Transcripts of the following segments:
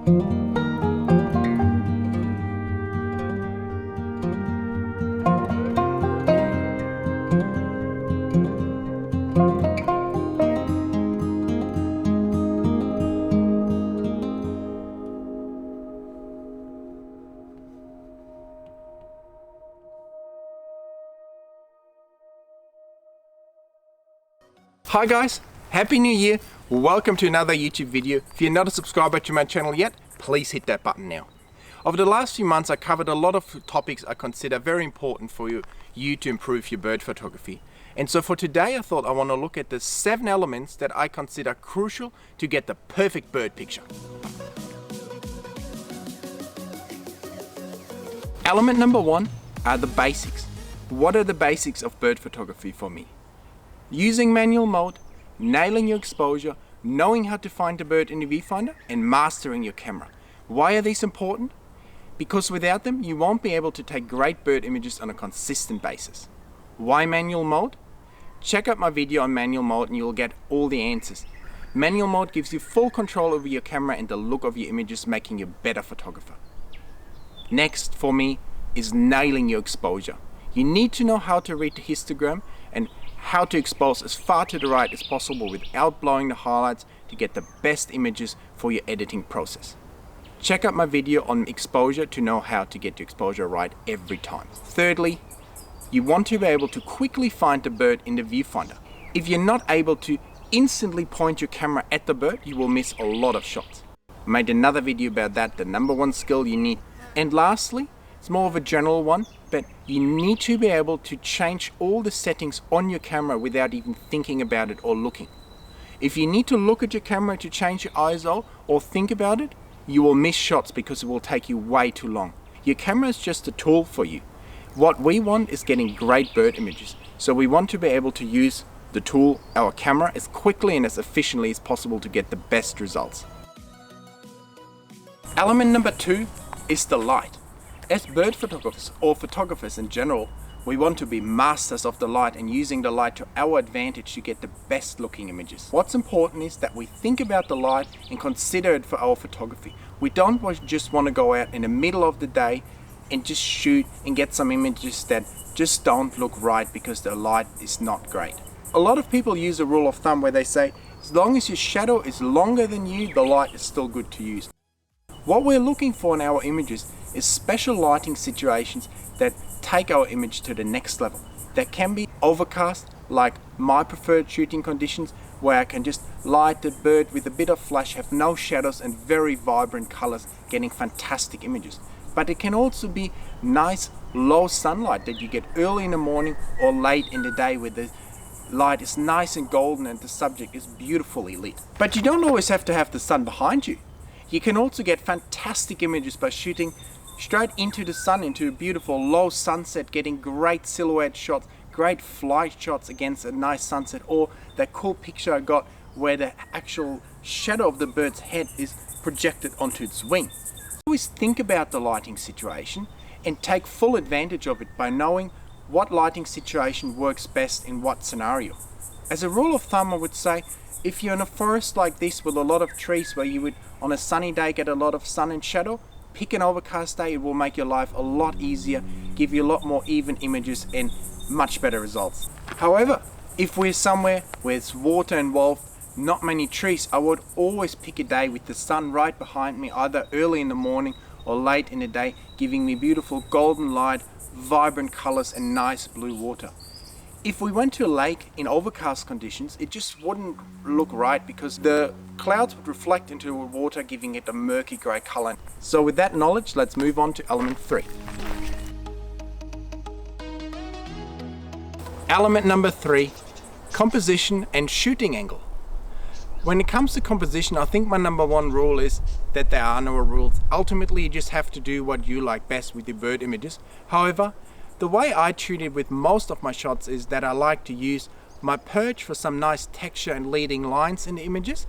Hi guys, Happy New Year! Welcome to another YouTube video. If you're not a subscriber to my channel yet, please hit that button now. Over the last few months I covered a lot of topics I consider very important for you to improve your bird photography. And so for today I thought I want to look at the 7 elements that I consider crucial to get the perfect bird picture. Element number 1 are the basics. What are the basics of bird photography for me? Using manual mode, nailing your exposure, knowing how to find the bird in the viewfinder, and mastering your camera. Why are these important? Because without them, you won't be able to take great bird images on a consistent basis. Why manual mode? Check out my video on manual mode and you'll get all the answers. Manual mode gives you full control over your camera and the look of your images, making you a better photographer. Next, for me, is nailing your exposure. You need to know how to read the histogram and how to expose as far to the right as possible without blowing the highlights to get the best images for your editing process. Check out my video on exposure to know how to get your exposure right every time. Thirdly, you want to be able to quickly find the bird in the viewfinder. If you're not able to instantly point your camera at the bird, you will miss a lot of shots. I made another video about that, the number 1 skill you need. And lastly, it's more of a general one, but you need to be able to change all the settings on your camera without even thinking about it or looking. If you need to look at your camera to change your ISO or think about it, you will miss shots because it will take you way too long. Your camera is just a tool for you. What we want is getting great bird images, so we want to be able to use the tool, our camera, as quickly and as efficiently as possible to get the best results. Element number 2 is the light. As bird photographers or photographers in general, we want to be masters of the light and using the light to our advantage to get the best looking images. What's important is that we think about the light and consider it for our photography. We don't just want to go out in the middle of the day and just shoot and get some images that just don't look right because the light is not great. A lot of people use a rule of thumb where they say, as long as your shadow is longer than you, the light is still good to use. What we're looking for in our images is special lighting situations that take our image to the next level. That can be overcast, like my preferred shooting conditions, where I can just light the bird with a bit of flash, have no shadows and very vibrant colors, getting fantastic images. But it can also be nice low sunlight that you get early in the morning or late in the day where the light is nice and golden and the subject is beautifully lit. But you don't always have to have the sun behind you. You can also get fantastic images by shooting straight into the sun, into a beautiful low sunset, getting great silhouette shots, great flight shots against a nice sunset, or that cool picture I got where the actual shadow of the bird's head is projected onto its wing. Always think about the lighting situation and take full advantage of it by knowing what lighting situation works best in what scenario. As a rule of thumb, I would say, if you're in a forest like this with a lot of trees where you would on a sunny day get a lot of sun and shadow, pick an overcast day. It will make your life a lot easier, give you a lot more even images and much better results. However, if we're somewhere where it's water involved, not many trees, I would always pick a day with the sun right behind me, either early in the morning or late in the day, giving me beautiful golden light, vibrant colors and nice blue water. If we went to a lake in overcast conditions, it just wouldn't look right because the clouds would reflect into the water, giving it a murky grey color. So with that knowledge, let's move on to element 3. Element number 3, composition and shooting angle. When it comes to composition, I think my number 1 rule is that there are no rules. Ultimately, you just have to do what you like best with your bird images. However, the way I treat it with most of my shots is that I like to use my perch for some nice texture and leading lines in the images,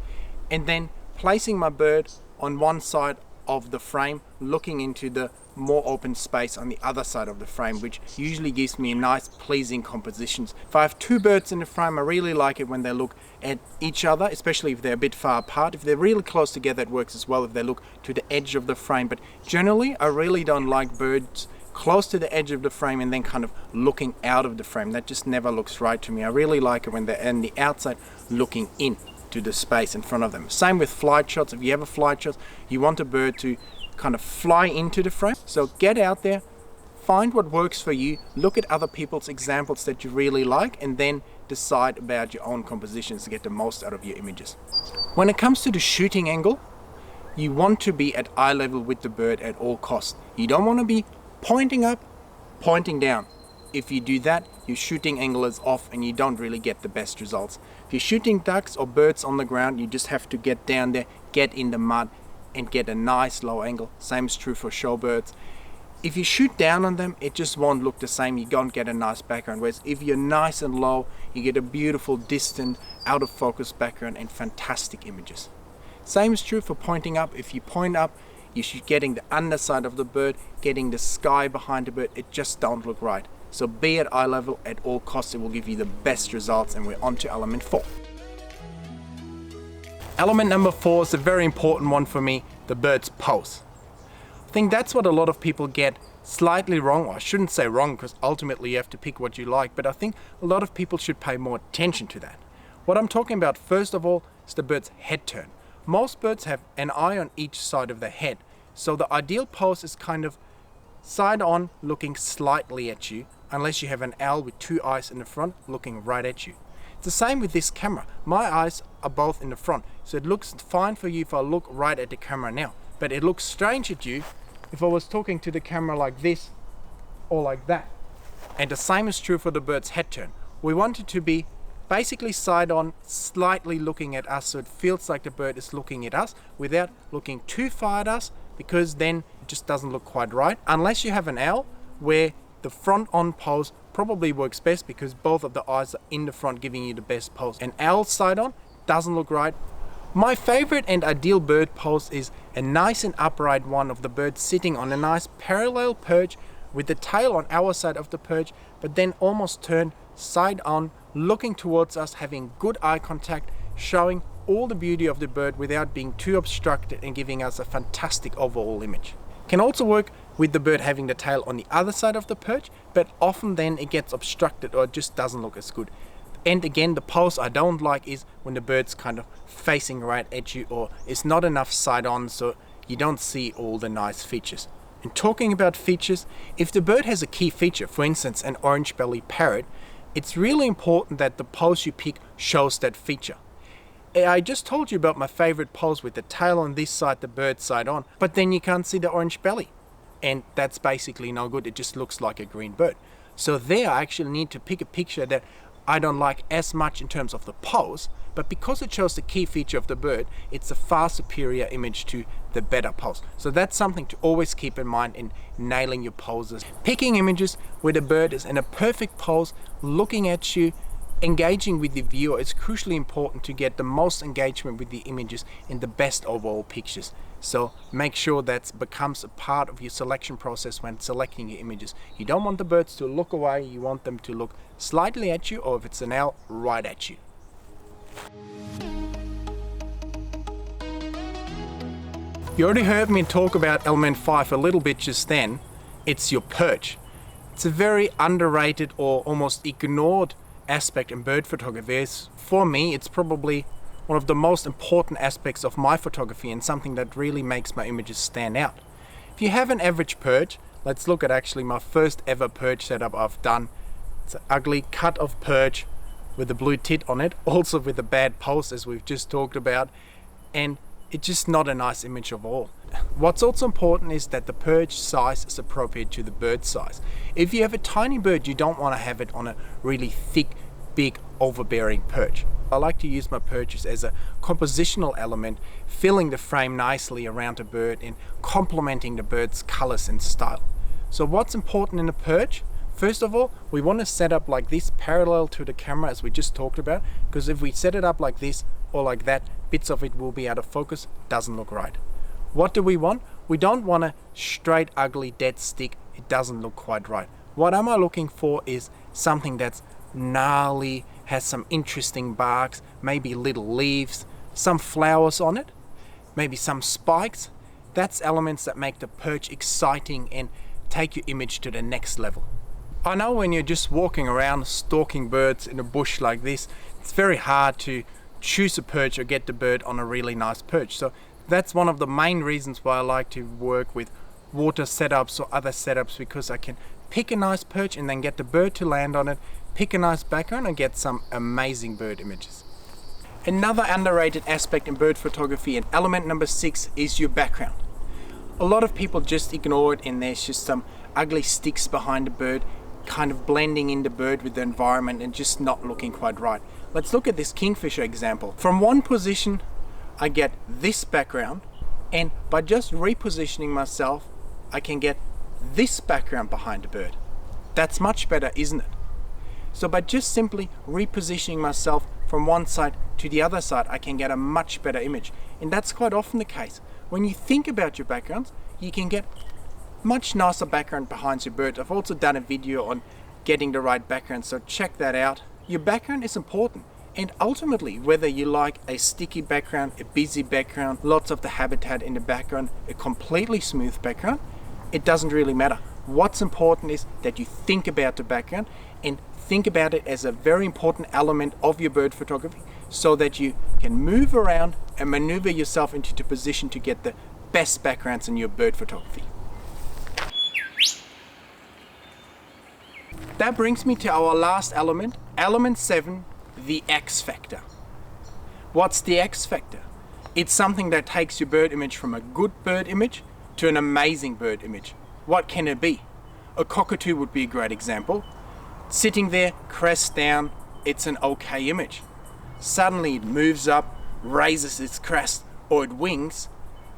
and then placing my bird on one side of the frame, looking into the more open space on the other side of the frame, which usually gives me a nice pleasing compositions. If I have two birds in the frame, I really like it when they look at each other, especially if they're a bit far apart. If they're really close together, it works as well if they look to the edge of the frame. But generally, I really don't like birds close to the edge of the frame and then kind of looking out of the frame. That just never looks right to me. I really like it when they're on the outside looking in to the space in front of them. Same with flight shots. If you have a flight shot, you want a bird to kind of fly into the frame. So get out there, find what works for you, look at other people's examples that you really like, and then decide about your own compositions to get the most out of your images. When it comes to the shooting angle, you want to be at eye level with the bird at all costs. You don't want to be pointing up, pointing down. If you do that, your shooting angle is off and you don't really get the best results. If you're shooting ducks or birds on the ground, you just have to get down there, get in the mud and get a nice low angle. Same is true for shorebirds. If you shoot down on them, it just won't look the same. You don't get a nice background. Whereas if you're nice and low, you get a beautiful, distant, out of focus background and fantastic images. Same is true for pointing up. If you point up, you should getting the underside of the bird, getting the sky behind the bird. It just don't look right. So be at eye level at all costs. It will give you the best results. And we're on to element 4. Element number 4 is a very important one for me, the bird's pose. I think that's what a lot of people get slightly wrong. Well, I shouldn't say wrong because ultimately you have to pick what you like, but I think a lot of people should pay more attention to that. What I'm talking about first of all is the bird's head turn. Most birds have an eye on each side of the head, so the ideal pose is kind of side on, looking slightly at you, unless you have an owl with two eyes in the front looking right at you. It's the same with this camera. My eyes are both in the front, so it looks fine for you if I look right at the camera now, but it looks strange at you if I was talking to the camera like this or like that. And the same is true for the bird's head turn. We want it to be basically side on, slightly looking at us, so it feels like the bird is looking at us without looking too far at us, because then it just doesn't look quite right. Unless you have an owl where the front on pose probably works best because both of the eyes are in the front giving you the best pose. An owl side on doesn't look right. My favorite and ideal bird pose is a nice and upright one of the bird sitting on a nice parallel perch with the tail on our side of the perch, but then almost turned side on, looking towards us, having good eye contact, showing all the beauty of the bird without being too obstructed and giving us a fantastic overall image. Can also work with the bird having the tail on the other side of the perch, but often then it gets obstructed or it just doesn't look as good. And again, the pose I don't like is when the bird's kind of facing right at you or it's not enough side on, so you don't see all the nice features. And talking about features, if the bird has a key feature, for instance an orange belly parrot, it's really important that the pose you pick shows that feature. I just told you about my favorite pose with the tail on this side, the bird side on, but then you can't see the orange belly. And that's basically no good, it just looks like a green bird. So there I actually need to pick a picture that I don't like as much in terms of the pose, but because it shows the key feature of the bird, it's a far superior image to the better pose. So that's something to always keep in mind in nailing your poses. Picking images where the bird is in a perfect pose, looking at you, engaging with the viewer is crucially important to get the most engagement with the images and the best overall pictures. So make sure that becomes a part of your selection process when selecting your images. You don't want the birds to look away, you want them to look slightly at you, or if it's an owl, right at you. You already heard me talk about element 5 a little bit just then. It's your perch. It's a very underrated or almost ignored aspect in bird photography. For me, it's probably one of the most important aspects of my photography and something that really makes my images stand out. If you have an average perch, let's look at actually my first ever perch setup I've done. It's an ugly cut of perch with a blue tit on it, also with a bad pose as we've just talked about, and it's just not a nice image of all. What's also important is that the perch size is appropriate to the bird size. If you have a tiny bird, you don't want to have it on a really thick, big, overbearing perch. I like to use my perches as a compositional element, filling the frame nicely around a bird and complementing the bird's colors and style. So what's important in a perch? First of all, we want to set up like this parallel to the camera as we just talked about, because if we set it up like this or like that, bits of it will be out of focus, doesn't look right. What do we want? We don't want a straight, ugly, dead stick. It doesn't look quite right. What am I looking for is something that's gnarly, has some interesting barks, maybe little leaves, some flowers on it, maybe some spikes. That's elements that make the perch exciting and take your image to the next level. I know when you're just walking around stalking birds in a bush like this, it's very hard to choose a perch or get the bird on a really nice perch. So that's one of the main reasons why I like to work with water setups or other setups, because I can pick a nice perch and then get the bird to land on it, pick a nice background and get some amazing bird images. Another underrated aspect in bird photography, and element number 6, is your background. A lot of people just ignore it and there's just some ugly sticks behind the bird, kind of blending in the bird with the environment and just not looking quite right. Let's look at this kingfisher example. From one position, I get this background, and by just repositioning myself, I can get this background behind the bird. That's much better, isn't it? So by just simply repositioning myself from one side to the other side, I can get a much better image. And that's quite often the case. When you think about your backgrounds, you can get much nicer background behind your bird. I've also done a video on getting the right background, so check that out. Your background is important. And ultimately, whether you like a sticky background, a busy background, lots of the habitat in the background, a completely smooth background, it doesn't really matter. What's important is that you think about the background and think about it as a very important element of your bird photography, so that you can move around and maneuver yourself into the position to get the best backgrounds in your bird photography. That brings me to our last element, element 7, the X factor. What's the X factor? It's something that takes your bird image from a good bird image to an amazing bird image. What can it be? A cockatoo would be a great example. Sitting there, crest down, it's an okay image. Suddenly it moves up, raises its crest or it wings,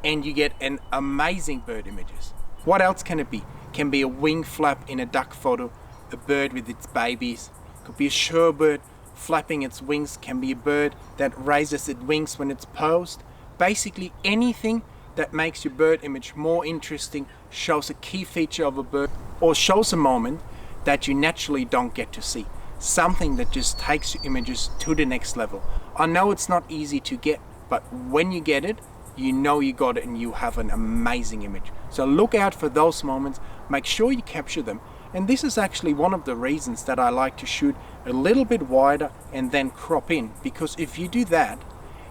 and you get an amazing bird images. What else can it be? Can be a wing flap in a duck photo, a bird with its babies. Could be a shorebird flapping its wings, can be a bird that raises its wings when it's posed. Basically anything that makes your bird image more interesting, shows a key feature of a bird, or shows a moment that you naturally don't get to see. Something that just takes your images to the next level. I know it's not easy to get, but when you get it, you know you got it and you have an amazing image. So look out for those moments, make sure you capture them. And this is actually one of the reasons that I like to shoot a little bit wider and then crop in, because if you do that,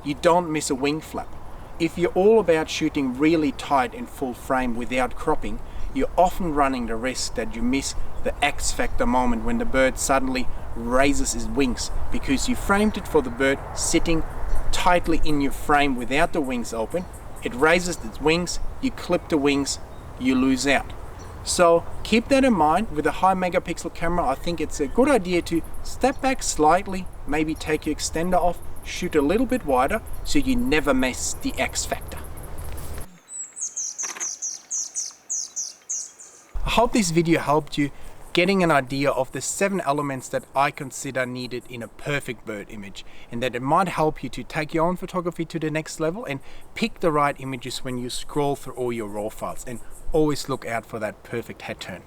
you don't miss a wing flap. If you're all about shooting really tight in full frame without cropping, you're often running the risk that you miss the X factor moment when the bird suddenly raises its wings, because you framed it for the bird sitting tightly in your frame without the wings open. It raises its wings, you clip the wings, you lose out. So keep that in mind. With a high megapixel camera, I think it's a good idea to step back slightly, maybe take your extender off, shoot a little bit wider so you never miss the X factor. I hope this video helped you getting an idea of the 7 elements that I consider needed in a perfect bird image, and that it might help you to take your own photography to the next level and pick the right images when you scroll through all your raw files, and always look out for that perfect head turn.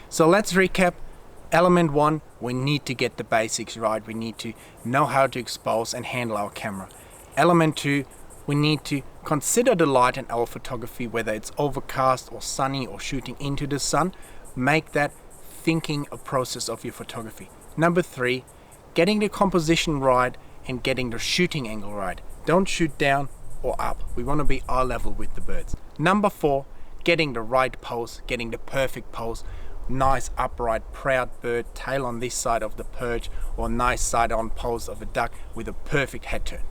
So let's recap. Element 1, we need to get the basics right. We need to know how to expose and handle our camera. Element 2, we need to consider the light in our photography, whether it's overcast or sunny or shooting into the sun. Make that thinking a process of your photography. Number 3, getting the composition right and getting the shooting angle right. Don't shoot down or up. We want to be eye level with the birds. Number 4, getting the right pose, getting the perfect pose. Nice upright proud bird, tail on this side of the perch, or nice side on pose of a duck with a perfect head turn.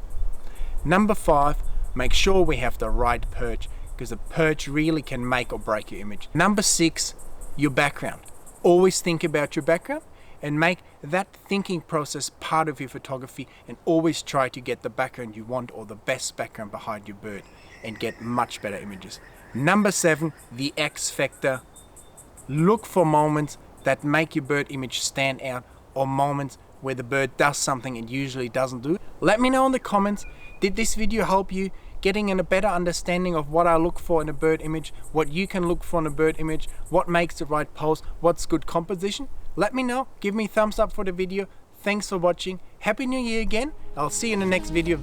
Number 5, make sure we have the right perch, because a perch really can make or break your image. Number 6, your background. Always think about your background and make that thinking process part of your photography, and always try to get the background you want or the best background behind your bird and get much better images. Number 7, the X factor. Look for moments that make your bird image stand out, or moments where the bird does something it usually doesn't do. Let me know in the comments, did this video help you getting a better understanding of what I look for in a bird image, what you can look for in a bird image, what makes the right pose, what's good composition, let me know. Give me a thumbs up for the video. Thanks for watching. Happy New Year again. I'll see you in the next video.